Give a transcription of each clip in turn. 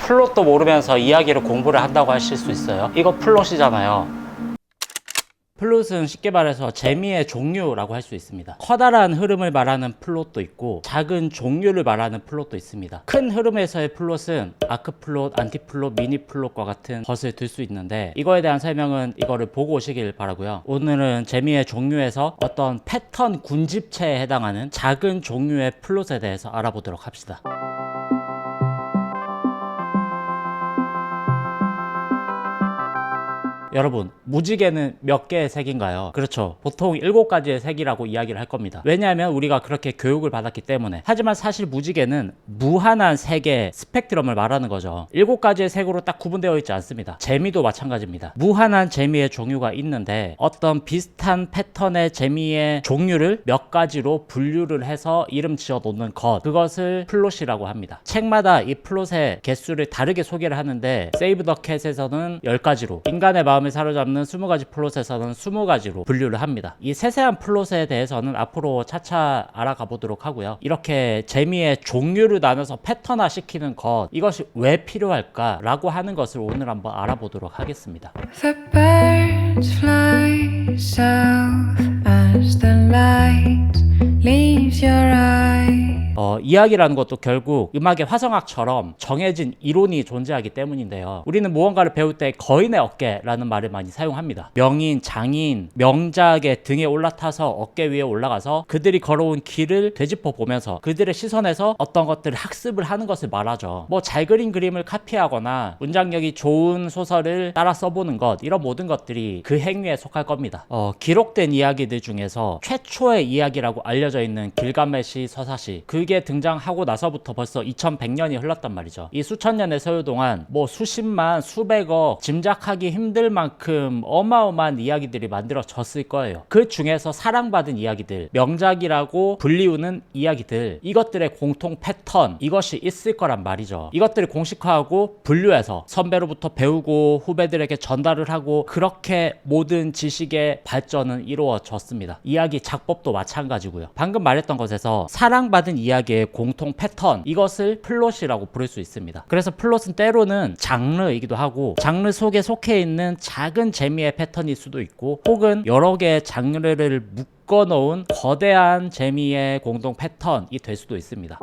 플롯도 모르면서 이야기를 공부를 한다고 하실 수 있어요. 이거 플롯이잖아요. 플롯은 쉽게 말해서 재미의 종류라고 할 수 있습니다. 커다란 흐름을 말하는 플롯도 있고 작은 종류를 말하는 플롯도 있습니다. 큰 흐름에서의 플롯은 아크 플롯, 안티 플롯, 미니 플롯과 같은 것을 들 수 있는데 이거에 대한 설명은 이거를 보고 오시길 바라고요. 오늘은 재미의 종류에서 어떤 패턴 군집체에 해당하는 작은 종류의 플롯에 대해서 알아보도록 합시다. 여러분, 무지개는 몇 개의 색인가요? 그렇죠. 보통 7가지의 색이라고 이야기를 할 겁니다. 왜냐하면 우리가 그렇게 교육을 받았기 때문에. 하지만 사실 무지개는 무한한 색의 스펙트럼을 말하는 거죠. 7가지의 색으로 딱 구분되어 있지 않습니다. 재미도 마찬가지입니다. 무한한 재미의 종류가 있는데 어떤 비슷한 패턴의 재미의 종류를 몇 가지로 분류를 해서 이름 지어 놓는 것, 그것을 플롯이라고 합니다. 책마다 이 플롯의 개수를 다르게 소개를 하는데 세이브 더 캣에서는 10가지로, 인간의 마음을 사로잡는 20가지 플롯에서는 20가지로 분류를 합니다. 이 세세한 플롯에 대해서는 앞으로 차차 알아가 보도록 하고요. 이렇게 재미의 종류를 나눠서 패턴화 시키는 것, 이것이 왜 필요할까 라고 하는 것을 오늘 한번 알아보도록 하겠습니다. The birds fly south as the light leaves your eyes. 이야기라는 것도 결국 음악의 화성학처럼 정해진 이론이 존재하기 때문인데요. 우리는 무언가를 배울 때 거인의 어깨라는 말을 많이 사용합니다. 명인, 장인, 명작의 등에 올라타서 어깨 위에 올라가서 그들이 걸어온 길을 되짚어 보면서 그들의 시선에서 어떤 것들을 학습을 하는 것을 말하죠. 뭐 잘 그린 그림을 카피하거나 문장력이 좋은 소설을 따라 써보는 것, 이런 모든 것들이 그 행위에 속할 겁니다. 기록된 이야기들 중에서 최초의 이야기라고 알려져 있는 길가메시 서사시, 그게 등장하고 나서부터 벌써 2100년이 흘렀단 말이죠. 이 수천 년의 소요 동안 뭐 수십만, 수백억, 짐작하기 힘들 만큼 어마어마한 이야기들이 만들어졌을 거예요. 그 중에서 사랑받은 이야기들, 명작이라고 불리우는 이야기들, 이것들의 공통 패턴, 이것이 있을 거란 말이죠. 이것들을 공식화하고 분류해서 선배로부터 배우고 후배들에게 전달을 하고, 그렇게 모든 지식의 발전은 이루어졌습니다. 이야기 작법도 마찬가지고요. 방금 말했던 것에서 사랑받은 이야기의 공통 패턴, 이것을 플롯이라고 부를 수 있습니다. 그래서 플롯은 때로는 장르이기도 하고 장르 속에 속해 있는 작은 재미의 패턴일 수도 있고, 혹은 여러 개의 장르를 묶어 놓은 거대한 재미의 공동 패턴이 될 수도 있습니다.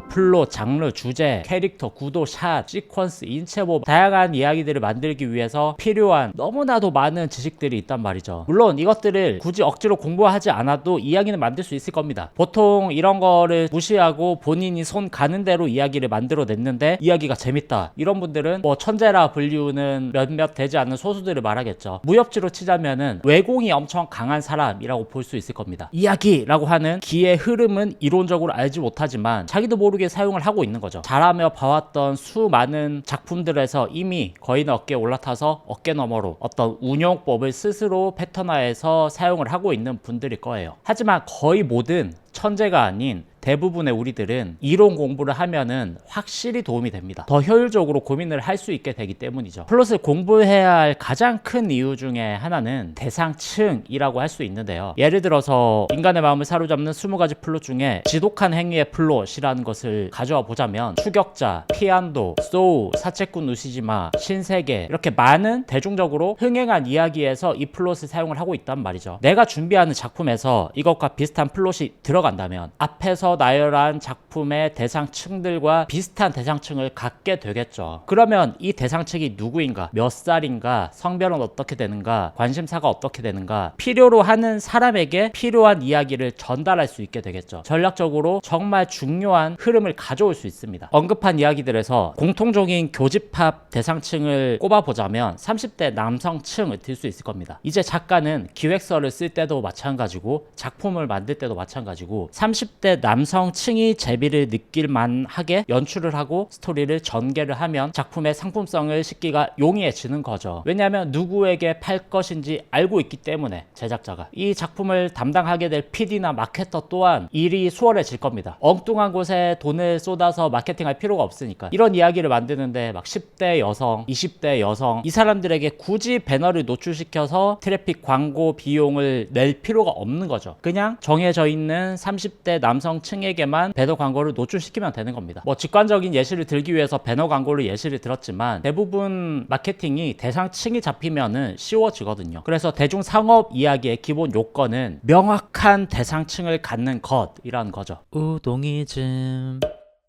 플롯, 장르, 주제, 캐릭터, 구도, 샷, 시퀀스, 인체법, 다양한 이야기들을 만들기 위해서 필요한 너무나도 많은 지식들이 있단 말이죠. 물론 이것들을 굳이 억지로 공부하지 않아도 이야기는 만들 수 있을 겁니다. 보통 이런 거를 무시하고 본인이 손 가는 대로 이야기를 만들어냈는데 이야기가 재밌다, 이런 분들은 뭐 천재라 불리우는 몇몇 되지 않는 소수들을 말하겠죠. 무협지로 치자면은 외공이 엄청 강한 사람이라고 볼 수 있을 겁니다. 이야기라고 하는 기의 흐름은 이론적으로 알지 못하지만 자기도 모르게 사용을 하고 있는 거죠. 잘하며 봐왔던 수많은 작품들에서 이미 거인의 어깨에 올라타서 어깨 너머로 어떤 운용법을 스스로 패턴화해서 사용을 하고 있는 분들일 거예요. 하지만 거의 모든 천재가 아닌 대부분의 우리들은 이론 공부를 하면은 확실히 도움이 됩니다. 더 효율적으로 고민을 할 수 있게 되기 때문이죠. 플롯을 공부해야 할 가장 큰 이유 중에 하나는 대상층이라고 할 수 있는데요. 예를 들어서 인간의 마음을 사로잡는 20가지 플롯 중에 지독한 행위의 플롯이라는 것을 가져와 보자면 추격자, 피안도, 소우, 사채꾼 우시지마, 신세계, 이렇게 많은 대중적으로 흥행한 이야기에서 이 플롯을 사용을 하고 있단 말이죠. 내가 준비하는 작품에서 이것과 비슷한 플롯이 들어간다면 앞에서 나열한 작품의 대상층들과 비슷한 대상층을 갖게 되겠죠. 그러면 이 대상층이 누구인가, 몇 살인가, 성별은 어떻게 되는가, 관심사가 어떻게 되는가, 필요로 하는 사람에게 필요한 이야기를 전달할 수 있게 되겠죠. 전략적으로 정말 중요한 흐름을 가져올 수 있습니다. 언급한 이야기들에서 공통적인 교집합 대상층을 꼽아보자면 30대 남성층을 들 수 있을 겁니다. 이제 작가는 기획서를 쓸 때도 마찬가지고 작품을 만들 때도 마찬가지고 30대 남성층이 재미를 느낄 만하게 연출을 하고 스토리를 전개를 하면 작품의 상품성을 싣기가 용이해지는 거죠. 왜냐하면 누구에게 팔 것인지 알고 있기 때문에 제작자가 이 작품을 담당하게 될 PD나 마케터 또한 일이 수월해질 겁니다. 엉뚱한 곳에 돈을 쏟아서 마케팅할 필요가 없으니까. 이런 이야기를 만드는데 막 10대 여성, 20대 여성, 이 사람들에게 굳이 배너를 노출시켜서 트래픽 광고 비용을 낼 필요가 없는 거죠. 그냥 정해져 있는 30대 남성층 층에게만 배너 광고를 노출시키면 되는 겁니다. 뭐 직관적인 예시를 들기 위해서 배너 광고를 예시를 들었지만 대부분 마케팅이 대상층이 잡히면은 쉬워지거든요. 그래서 대중상업 이야기의 기본 요건은 명확한 대상층을 갖는 것이라는 거죠. 우동이즘.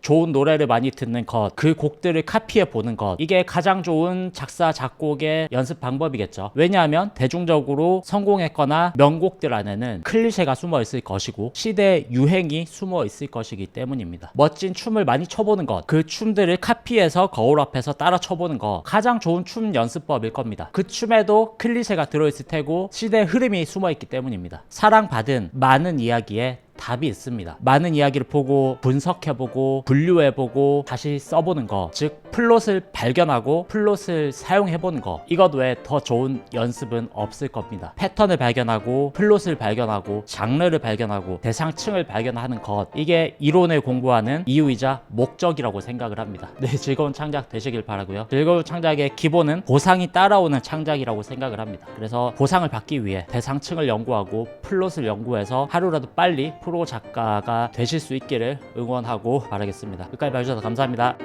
좋은 노래를 많이 듣는 것, 그 곡들을 카피해 보는 것, 이게 가장 좋은 작사 작곡의 연습 방법이겠죠. 왜냐하면 대중적으로 성공했거나 명곡들 안에는 클리셰가 숨어 있을 것이고 시대 유행이 숨어 있을 것이기 때문입니다. 멋진 춤을 많이 춰보는 것, 그 춤들을 카피해서 거울 앞에서 따라 춰보는 것, 가장 좋은 춤 연습법일 겁니다. 그 춤에도 클리셰가 들어있을 테고 시대 흐름이 숨어 있기 때문입니다. 사랑받은 많은 이야기에 답이 있습니다. 많은 이야기를 보고 분석해보고 분류해보고 다시 써보는 거, 즉 플롯을 발견하고 플롯을 사용해보는 거, 이것 외에 더 좋은 연습은 없을 겁니다. 패턴을 발견하고 플롯을 발견하고 장르를 발견하고 대상층을 발견하는 것, 이게 이론을 공부하는 이유이자 목적이라고 생각을 합니다. 네, 즐거운 창작 되시길 바라고요. 즐거운 창작의 기본은 보상이 따라오는 창작이라고 생각을 합니다. 그래서 보상을 받기 위해 대상층을 연구하고 플롯을 연구해서 하루라도 빨리 프로 작가가 되실 수 있기를 응원하고 바라겠습니다. 끝까지 봐주셔서 감사합니다.